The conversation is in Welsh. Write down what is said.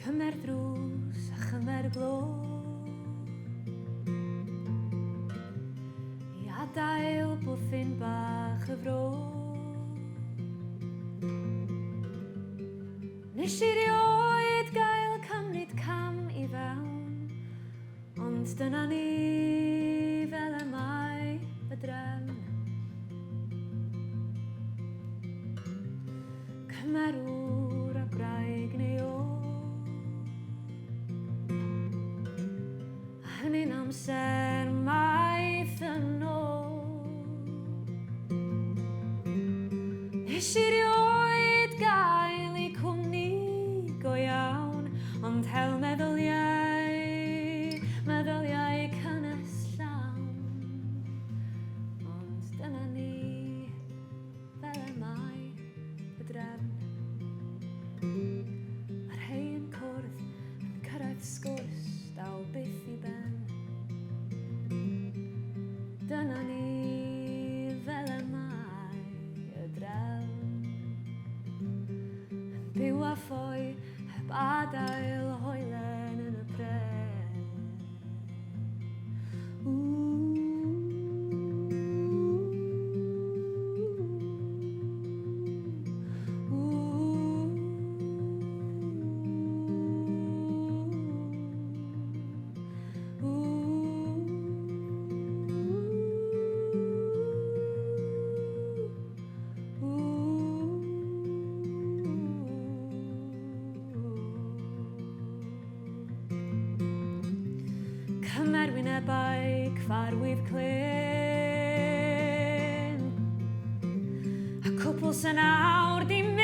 Cymer drws a chymer glo I adael bwthyn bach y fro Nes I rioed gael cymryd cam I fewn Ond dyna ni fel y mae y drefn Cymerwr a graig neu o A hynny'n amser maith yn ôl Nes I rioed gael I cwmni go iawn Ond hel meddyliau cynnes llawn Ond dyna ni fel y mae y drefn Mae'r rhai yn cwrdd yn cyrraedd sgwrs dal byth I ben Dyna ni fel y mae y drefn Yn byw a ffoi heb adael hoelen yn y pren Cymer wynebau cyfarwydd clyn A cwpl sy'n awr dim